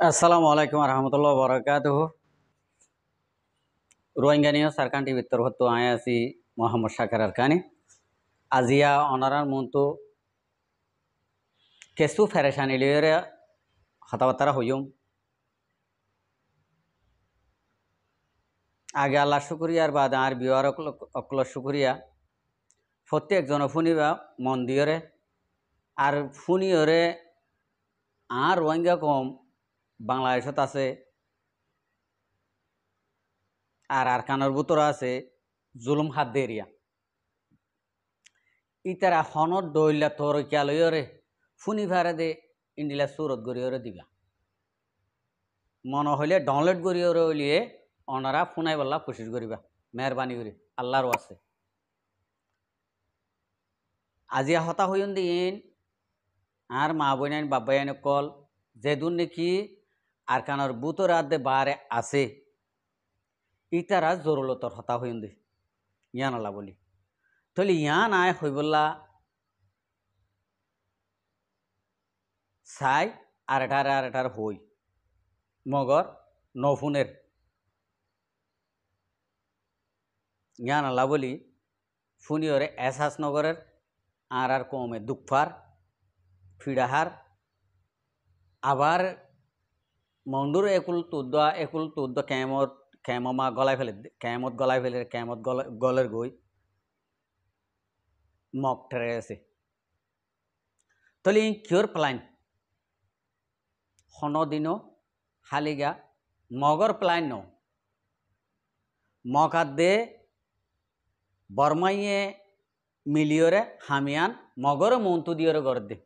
আসসালামু আলাইকুম রহমতুল্লাহ বরকাতুহ। রোহিঙ্গা নিয়ে সারকান টিভির তরফ আয় আছি মোহাম্মদ শাকের আরকানি আজিয়া অনারার মতো কেসু ফেরেশানি লিয়ে হতাবার্তা হইম। আগে আল্লাহ শুক্রিয়ার বাদ আর বিওয়ার অকল শুক্রিয়া প্রত্যেক জন ফুনিবা মন দিয়রে আর ফুনিয়রে আর রোহিঙ্গা কম বাংলাদেশত আছে আর আরকানের ভিতর আছে জুলুম হাত দেরিয়া ইতারা হনত দইলা তরকিয়া লইরে ফুনি ভাড়া দে ইন্ডিলা সুরত গড়িয়রে দিবা মনে হইলে ডাউনলোড করিয়রে হইলিয়ে ওনারা ফোনাই বললা কোশিশ করিবা মেহরবানি করি আল্লাহরও আছে। আজিয়া হতা হইন দিন আর মা বইনাইন বাবাইন কল যেদুন নাকি আরকানের বুতর আদে বারে আছে ইতারা জরুলতর হতা হইন দি ইয়ান আল্লাহ বলি তাহলে ইয়ান আয় হইবল্লা চাই আরেটার হই মগর নফুনের ইয়ান আল্লাহ বলি ফুনিয়রে এসাস নগরের আর কমে দুঃখার ফিডাহার আবার মন্ডুর একুল তুদ্দ কেমমা গলায় ফেলে কেমত গলায় ফেলে কেমত গলের গই মগ ঠেরে আছে তাহলে কিওর প্লাইন হন দিনও হালিগা মগর প্লাইন ন মগাত দে বর্মাইয়ে মিলিয়রে হামিয়ান মগর মন্তু দিয়রে গড় দে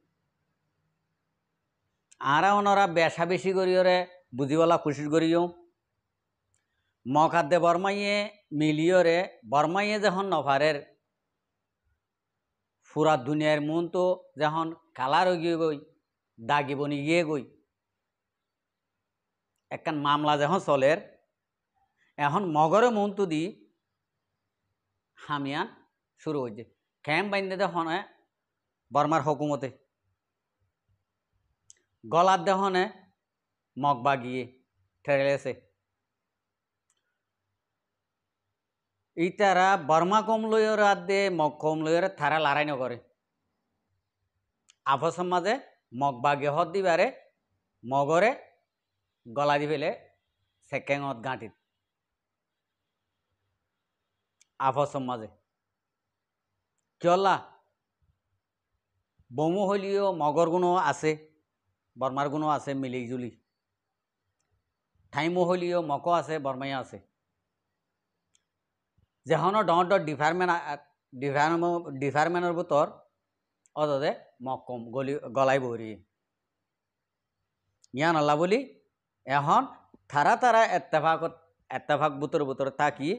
আরা ওনারা বেশা বেশি করিয়রে বুঝিওয়ালা কোশিশ করিও মগাত দে বর্মাইয়ে মিলিয়রে বর্মাইয়ে যখন নভারের পুরা দুনিয়ার মন্তু যখন কালার গিয়ে গই দাগিবনি গিয়ে গই একখান মামলা যখন চলের এখন মগরে মন্তু দি হামিয়ান শুরু হয়েছে ক্যাম্প বাইন্দে দেখনে বর্মার হকুমতে গলার দেখনে মগ বাগিয়ে ঠেলেছে ইতারা বর্মা কম লইয়ের আদে মগ কম লইয়ের তারা লড়াই নকরে আপসম মাঝে মগ বাগিয়ে হত দিবারে মগরে গলা দি ফেলে সেকেঙত গাঁটিত আপসম মাঝে কিয়লা বমু হলিও মগর গুণও আছে বর্মার গুণও আছে মিলি জুলি ঠাইমো হলিও মকো আছে বর্মাইয়া আছে যেহনো ডর ডিপার্টমেন্টের ভিতর অদে মগ কম গলাই বহরি ইয়ান আল্লাহ বলি এখন তারা এত্তেফাক বুতর থাকি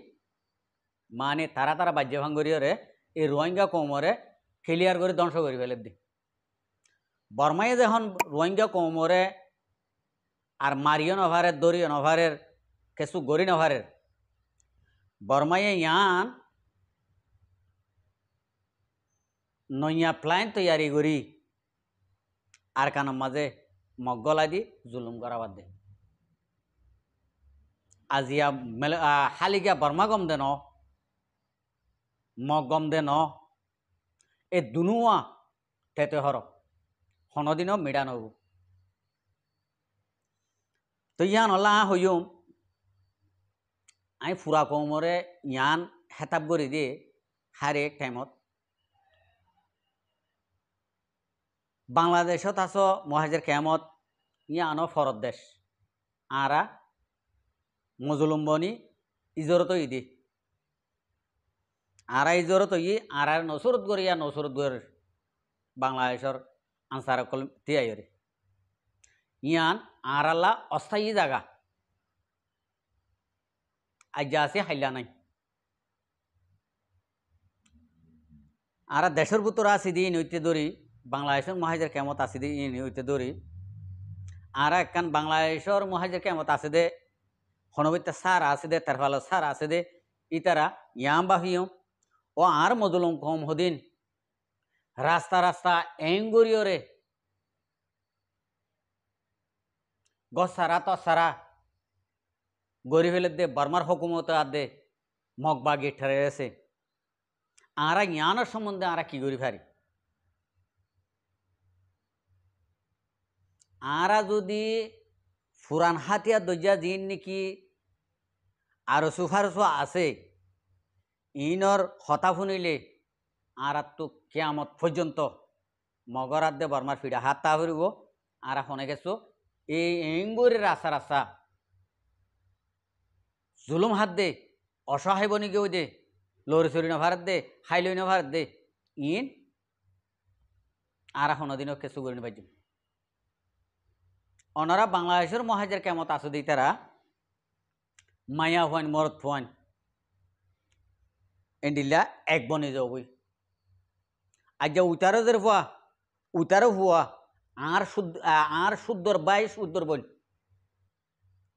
মানে তারা বাজ্য ভাঙ্গরিয়রে এই রোহিঙ্গা কমরে ক্লিয়ার করে ধ্বংস করে ফেলে দি বর্মাইয়ে যখন রোহিঙ্গা কমরে আর মারিও নভারের দরিও নভারের কিছু গড়ি নভারের বর্মাইয়ে ইয়ান নইয়া প্লাইন তৈয়ারি করি আর কানের মাঝে মগলাই দি জুলুম করা বাদ দে আজিয়া হালিগা বর্মা গম দে ন মগ গম দে ন এ দুনুয়া তেতে হর হনদিনও মিডা নব তো ইয়ান হল্লা হইম আমি ফুরা কমরে ইয়ান হেতাব করি দিয়ে হারে এক টাইমত বাংলাদেশত আস মহাজের কেমত ইয়ানো ফরত দেশ আরা মজলুম্বনি ইজরত ইদি আরা ইজরত ই আর নসরত গড়িয়া নসরত গড় বাংলাদেশের আনসার কল তিয়াইরে ইয়ান আরাল্লা অস্থায়ী জায়গা আজ আছে হাইলা নাই আর দেশের ভিতর আসি দিয়ে নৈতে ধরি বাংলাদেশের মহাজের কেমত আসি দিয়ে নৈতে ধরি আর একখান বাংলাদেশের মহাজের কেমত আছে দে হনবিতা সার আছে দে তার ফলে সার আছে দে ইতারা ইয়াম বাহিও ও আর মজলুম কম হদিন রাস্তা এঙ্গুরিয়রে গসারা তসারা গড়ি ফেলে দে বার্মার হুকুমত আদে মগবাগি ঠেরে আছে আরা জ্ঞানের সম্বন্ধে আরা কি করি পারি আরা যদি ফুরান হাতিয়া দইয়া জিন নাকি আরো সুফারসু আছে ইনর হতা শুনিলে আর তো কেয়ামত পর্যন্ত মগরাত দে বর্মার ফিডা হাত তা ফুরিব আর শনে গেছো এই এঙ্গুরি রাস্তা রাস্তা জুলুম হাত দে অসহায় বনি কেউ দে লরি চরি নভারত দে খাইলই নভারত দে ইন আর দিনও কেঁচু করে নিবাই ওনারা বাংলাদেশের মহাজের কেমত আসো দিই তারা মায়া হন মরত ফুয়ান এন্ডিল্লা এক বনে যাবই আজ যা উতারো দের ফুয়া উতারো হুয়া আর শুদ্ধর বাই শুদ্ধর বোন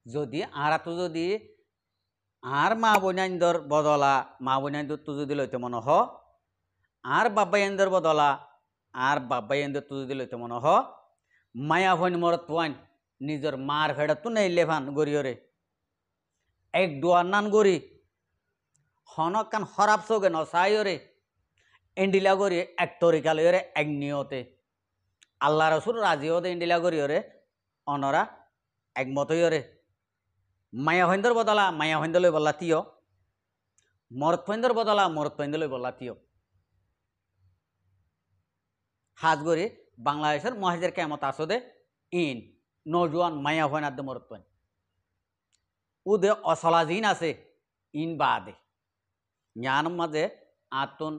যদি আর তো যদি আর মা বইনাইন্দর বদলা মা বইনাইন্দর তো যদি লইতে মনে হ আর বাবাইন্দর বদলা আর বাবাইন্দর তো যদি লইতে মনে হ মায়া হন মরত ফুয়ান নিজের মার ভেড়া তো নেই লেভান গড়িয়রে এক দুয়ার নান গড়ি হনক কান হরাপ চোগে নসাইরে এন্ডিলা গড়ি এক তরিকালয়রে এক নিয়তে আল্লাহ রসুল রাজি হতে এন্ডিলা গড়িয়রে অনরা একমতইরে মায়া হইন্দর বদলা মায়া হইন্দলৈ বললা তিয় মরত ফৈন্দর বদলা মরত ফৈন্দলৈ বললা তিয় হাজ গড়ি বাংলাদেশের মহাজের কেমত আসদে ইন নজওয়ান মায়া হইন আদে মরত ফৈন উদে অসলা জিন আছে ইন বাদে জ্ঞান মাঝে আতুন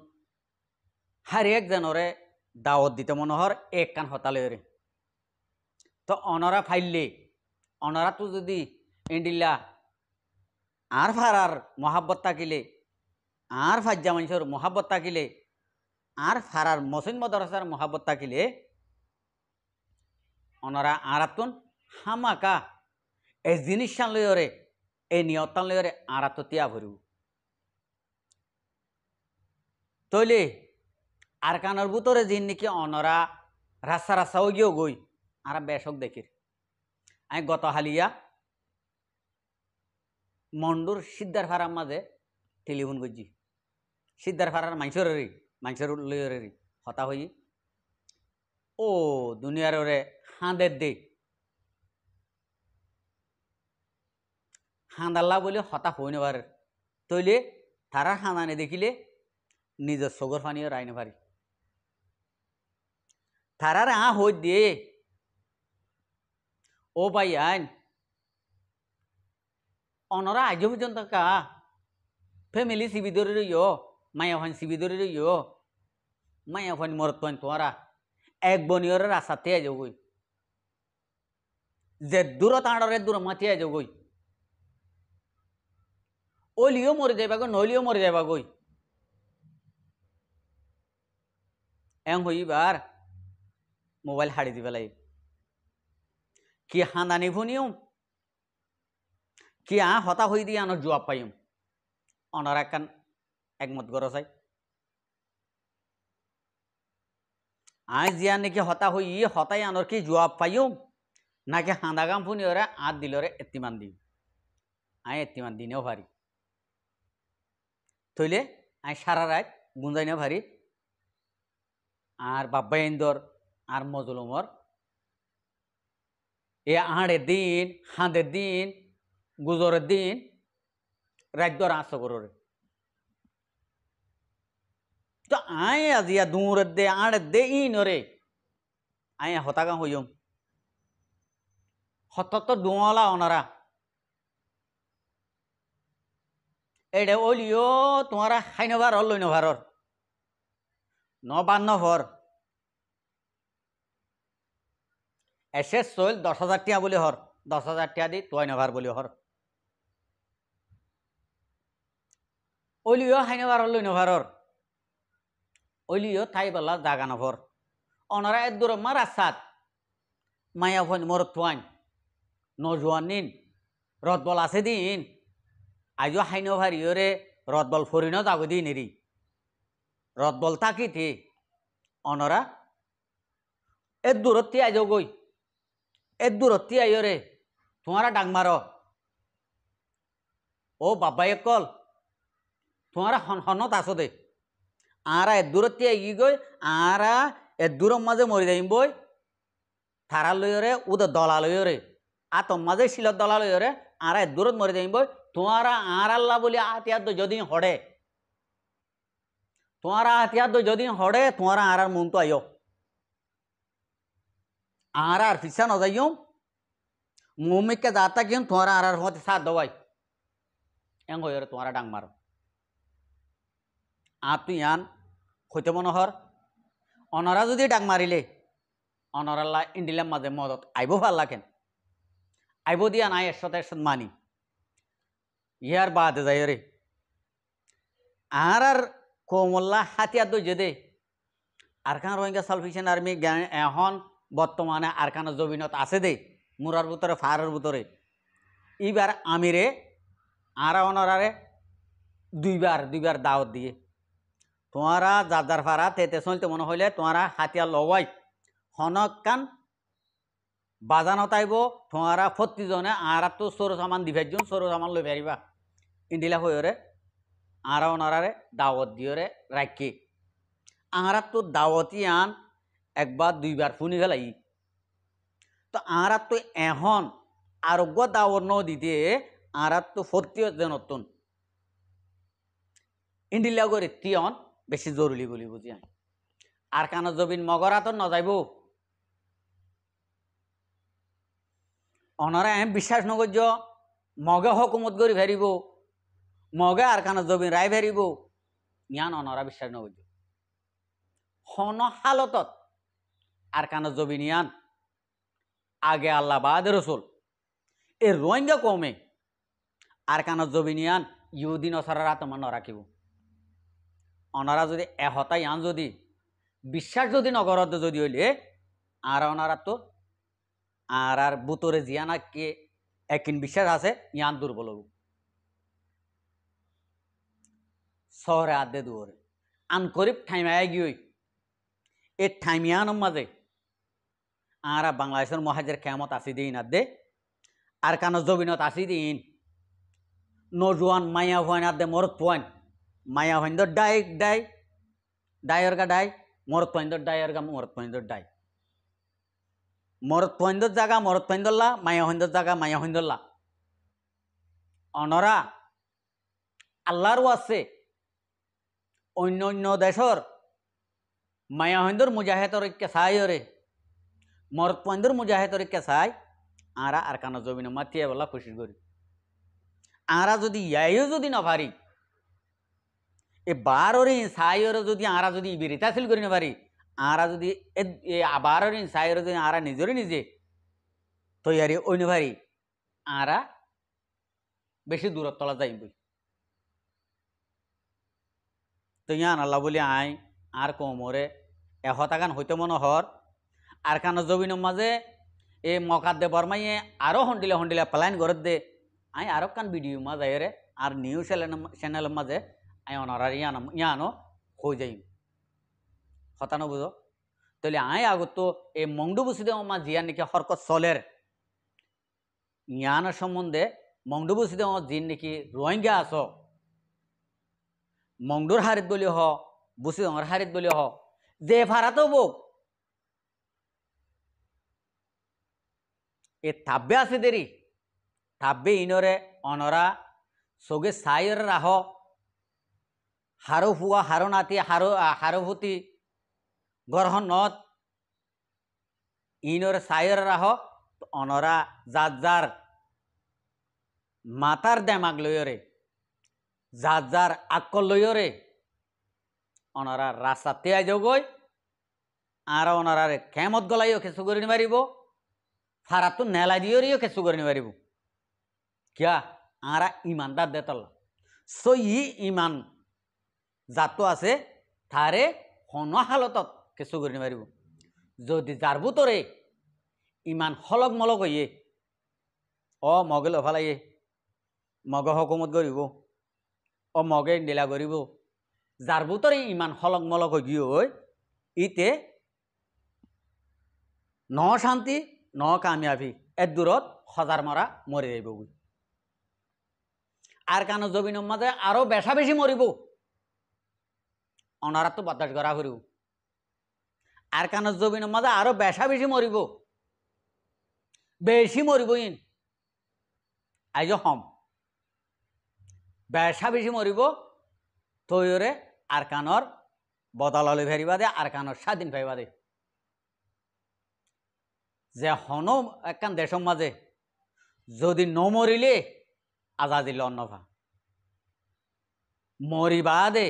হার এক জনরে দাওয়াত দিতে মনোহর এক কান হতালে তো অনরা ফাইললে অনরা তো যদি ইন্ডিল্লা আর ফারার মহাব্বত থাকিলে আর ফাজ্জা মানুষের মহাব্বত থাকিলে আর ফারার মসিন মদরসার মহাব্বত থাকিলে অনরা আর আতুন হামাকা এই জিনিস লইরে এই নিয়তান লইরে আর তো তিয়া ভরিব তৈলে আর কানের ভিতরে যিন নাকি অনরা রাস্তা রাস্তাও গিয়েও গই আর বেশক দেখির আমি গত হালিয়া মন্ডুর সিদ্ধার ফারার মাঝে টেলিফোন করছি সিদ্ধার ফারার মানুষের লইরে হতা হই ও দুনিয়ার ওরে হাঁদের দে হাঁদাল্লা বলে হতা হই নেবার তৈলে তারা হাঁদানে দেখিলে নিজের সগর ফানিও রাইনে পারি তারার হই দিয়ে ও ভাই আইন অনরা আজ পর্যন্ত কা ফ্যামিলি সিবি ধরে রইও মায়া ফান সিবি ধরে রইও মায়া ফান মরত পান তোরা এক বনিয়র রাস্তাতে আজ গই যে দূরত আড়রে দূর মাতি আজ গই ওলিও মরে যাইবা গই নলিও মরে যাইবা গই এং হইবার মোবাইল হাড়ি দিবে লাই কি হাঁদানি ভুনিও কি হতা হই দিয়ে আনার জবাব পাইম অনার একখান একমত গর চাই জিয়া নাকি হতা হই হতাই আনার কি জবাব পাইম নাকি হাঁদা গাম ফুনি ওরা আত দিলরে এত্তিমান দিম এত্তিমান দিনেও পারি তৈলে সারা রাত গুঞ্জাইনেও পারি আর বাব্বা ইন্দর আর মজলুমর এ আড়ের দিন হাঁদের দিন গুজরের দিন রাজ্যর আশ করে তো আজিয়া দূরের দে আড়ের দে ইনরে হতাগা হইম হত তো ডুঁলা ওনারা এডে ওলিও তোমারা খাইনবার হল লইনভারর ন হর এসে চল 10,000 টিয়া বলে হর 10,000 টিয়া দি তোয়াই নভার বলে হর ওলিও হাইনবার হল নভারর ওলিও থাই বেলা জাগা নভর অনারা এর দূর মার আসাদ মায়া ফোন মর তোয়ান নজওয়ান নিন রদবল আছে দিন আজও হাইনভার ইয়রে রদবল ফরিন যাগো দিন এরি রদবল থাকিতে অনরা এর দূরত্বে আজ গই এর দূরত্বে আইরে তোমারা ডাক মারো ও বাবাই কল তোমারা হনত আসো দে আরা দূরত্বে এগিয়ে গই আরা দূরের মাঝে মরি যাইম বই থারা লইরে উদ দলা লইরে আতম মাঝে শিলত দলা লইরে আরা দূরত মরি যাইম বই তোমারা আর আল্লাহ বলি আতিয়াদ যদি হড়ে তোমারা আতিয়াদ যদি হড়ে তোমারা আর মন তো আইও আর ফিসা ন যাইও মুমিকে যাতা কিন তোমারা আর হতে সাথ দবাই এং হইরে তোমারা ডাং মারো তুই আন হইতে মনোহর অনরা যদি ডাক মারিলে অনরাল্লা ইন্ডিলাম মাঝে মদত আইব ভাল লাগেন আইব দিয়া নাই একশত মানি ইয়ার বাদে যাই রে আর কোমল্লা হাতিয়ার দই দে আরখান রোহিঙ্গা সালভেশন আর্মি এখন বর্তমানে আরখানের জমিনত আছে দে মুরার ভিতরে ফারের ভিতরে এইবার আমিরে আর অনরারে দুইবার দাওয়াত দিয়ে তোমারা যার ফারা তেতে চলতে মনে হইলে তোমারা হাতিয়ার লওয়াই হনকান বাজানো তাইব তোমারা 40 জনে আর তো সরু সামান দিভাইজন সরু সামান লই পারিবা ইন্ডিলা হইরে আর ওনারে দাওয়াত দিয়রে রাখি আর তো দাওয়াতি আন একবার দুইবার ফুনি গেলাই তো আর তো এখন আরোগ্য দাওয়াত ন দিতে আর তো 40 জন নতুন ইন্ডিলা করে তিয়ান বেশি জরুরি বলি বুঝি আর কান জবিন মগরা তো ন যাইব অনরা এম বিশ্বাস নগর্য মগে হকুমত করি ফেরিব মগে আর কান জবিন রায় ফেরিব ইয়ান অনরা বিশ্বাস নগর্য হন হালতত আর কান জবিন ইয়ান আগে আল্লাহ বাদ রসুল এ রোহিঙ্গা কমে আর কান জবিন ইয়ান ইহুদি নসারা তোমার ন রাখিব অনারা যদি এহতাই আন যদি বিশ্বাস যদি নগরত যদি হইলে আর অনারা তো আর বুতরে জিয়ানাকে একিন বিশ্বাস আছে ইয়ান দুর্বল হব শহরে আদে দুয়ারে আন করিব ঠাইমায় গিয়ে এ ঠাইমিয়ানোর মাঝে আর বাংলাদেশের মহাজের কেমত আসি দিন আদে আর কানো জবিনত আসি দিন নজওয়ান মায়া হওয়ান আদে মরত পয়েন মায়া হইন্দর ডাইর গা ডাই মরত পয়েন্দর ডাইর গা মরত পয়েন্দর ডাই মরত পয়েন্দর জায়গা মরত পয়েন্দরলা মায়া হইন্দর জায়গা মায়া হইন্দরলা অনরা আল্লাহরও আছে অন্য অন্য দেশর মায়া হইন্দর মুজাহেদর কে চাই রে মরত পয়েন্দর মুজাহেদর কে চাই আরা আর কানা জমিন মাতিয়ে বলা খুশি করি আরা যদি ইয়াইও যদি না পারি এ বারোরে সাইরে যদি আরা যদি বিরিতাশীল করি না পারি আরা যদি বারোরে সাইরে যদি আরা নিজরে নিজে তৈয়ারি অন্য পারি আরা বেশি দূরত তলা যাইব তো ইয়ান আল্লাহ বলি আই আর কোমরে এহতাগান হইতে মনোহর আর কান জবিনের মাঝে এ মকাত দে বরমাইয়ে আরও হন্ডিলা প্লাইন ঘরত দে আই আরো কান ভিডিও মাঝে রে আর নিউজ চ্যানেলের মাঝে আই অনারার ইয়ানো হয়ে যাই হতানো বুঝো তাহলে আই আগত তো এই মংডু বুসি দে মা জিয়ার নাকি হরকত চলের ইয়ানোর সম্বন্ধে মংডু বুসি দে জিন নাকি রোহিঙ্গা আস মংডুর হারিত বলি হ বুসি দর হারিত বলি হ যে ফারাতো বোক এ থাব্বে আছে দেরি থাব্বে ইনরে অনরা সগে সাইর রাহ হারো ফুয়া হারো নাতি হারোভূতি গ্রহণ নত ইনর সাইর রাহ অনরা যার মাতার দেমাগ লইরে যার আকল লইরে অনরা রাস্তাতে আই যাবই আর অনরারে কেমত গলাইও কেঁচু করে নিবারিব ফারাতো নেলা দিয়েও কেঁচু করে নিবারিব কিয়া আরা ইমানদার দেতল সো ইমান যাতো আছে তারে হন হালতত কিছু করে নিবারিব যদি যার ভিতরে ইমান হলক মলক হইয়ে মগে লফালাইয়ে মগে হকুমত করিব মগে নীলা করিব যার ভিতরে ইমান হলক মলক হই গিয়ে ইতে ন শান্তি ন কামিয়াবি এর দূরত হজার মরা মরে যাইব আর কানো জমিনের মাঝে আরো বেশা বেশি মরিব অনারা তো বাতাস করা করিব আর কানো জমিনের মাঝে আরো বেশা বেশি মরিব বেশি মরিব ইন আইজ হম বেশা বেশি মরিব তৈরে আর কানর বদলালে ফেরিবা দে আর কানর স্বাধীন পাইবা দে যে হন একখান দেশের মাঝে যদি নমরিলে আজাদিল অন্নভা মরিবা দে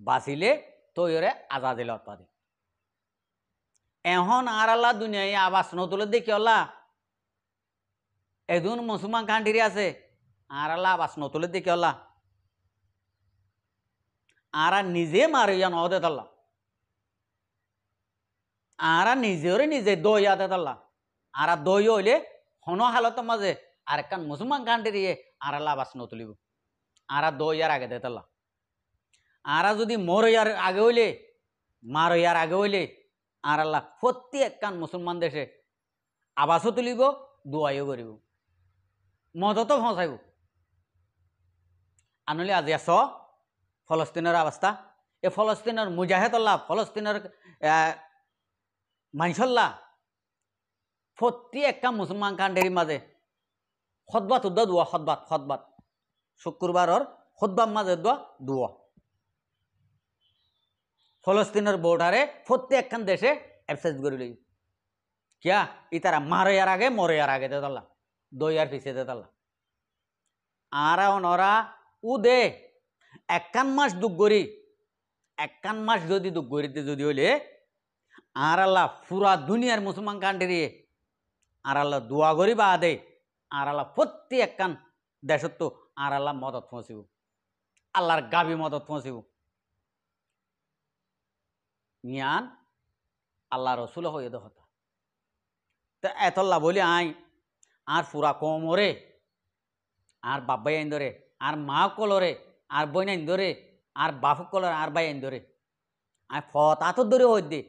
বাঁচিলে তৈরে আজাদিল অত্পাদে এখন আর আল্লাহ দুনিয়ায় আবাস নতুলে দেখি আল্লাহ এদুন মুসলমান কান্ট্রি আছে আর আল্লাহ আবাস নতুলে দেখি আল্লাহ আর নিজে মারিয়া নদে তাল্লা আর নিজেরে নিজে দই আদে তাল্লা আর দই হইলে হন হালতের মাঝে আর একখান মুসলমান কান্ট্রি আর আল্লাহ আবাস নতুলিব আর দই আর আগে দে তাল্লা আর যদি মরইয়ার আগে হইলে মারইয়ার আগে হইলে আর আল্লাহ প্রতি একখান মুসলমান দেশে আবাসও তুলিব দোয়াইও করিব মদতো ফসাইব আনলে আজি আস ফলস্তিনের অবস্থা এ ফলস্তিনের মুজাহেদুল্লাহ ফলস্তিনের মাইসল্লাহ প্রতি একটা মুসলমান কান্ট্রির মাঝে খতবাত উদ্দা দুয়া খতবাত শুক্রবারর খতবার মাঝে দুয়া ফলস্তিনের বর্ডারে প্রতি একখান দেশে এক্সারসাইজ করে লই কিয়া ইতারা মারইয়ার আগে মরইয়ার আগে দেতাল্লা দইয়ার পিছিয়ে দেতাল্লা আর ওরা উ দে একখান মাস দুঃখ করি একখান মাস যদি দুঃখ করিতে যদি হইলে আর আল্লাহ পুরা দুনিয়ার মুসলমান কান্ট্রি আর আল্লাহ দোয়া করি বা দে আর আল্লাহ প্রতি একখান দেশত তো আর আল্লাহ মদত পৌঁছিব আল্লাহর গাবি মদত পৌঁছিব জ্ঞান আল্লাহ রসুল হয়ে দহতা তো এতল্লা বলি আই আর পুরা কমরে আর বাবাই আইন ধরে আর মা কলরে আর বইন আইন ধরে আর বাপক কলরে আর বাই আইন ধরে আর ফতাতর ধরে হই দে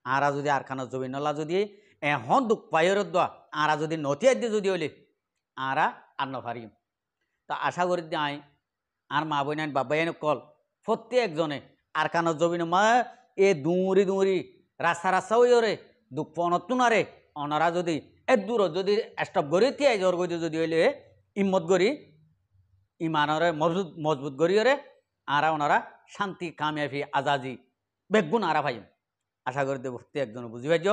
আরা যদি আর খানা জমি নলা যদি এখন দুঃখ পাইর দোয়া আরা যদি নতিয়ার দিয়ে যদি হইলে আরা আর নফারিম তা আশা করি দিয়ে আই আর মা বইন আইন বাবাই আইন কল প্রত্যেক একজনে আর খানা জমি মা এ দুঁড়ি রাস্তা হইরে দুঃখ পনতো নারে অনারা যদি এ দূর যদি স্টপ করি তিয়াই জোর গই যদি হইলে ইম্মত করি ইমানরে মজবুত করিরে আরা ওনারা শান্তি কামিয়াবি আজাদি বেগুন আরা ভাই আশা করি দেব একজন বুঝি পাইছ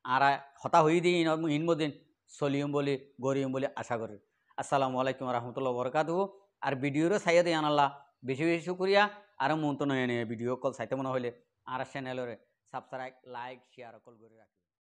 আরা হতা হই দিই ইনমদিন চলিম বলি গরিম বলি আশা করি আসসালামু আলাইকুম রহমতুল্লাহ বরকাতুহু আর ভিডিওরে চাইয়া দিয়ে আনাল্লাহ বেশি বেশি শুক্রিয়া আর মন তো নয় ভিডিও কল চাইতে মনে হইলে আর চ্যানেলরে সাবস্ক্রাইব লাইক শেয়ার কল করে রাখি।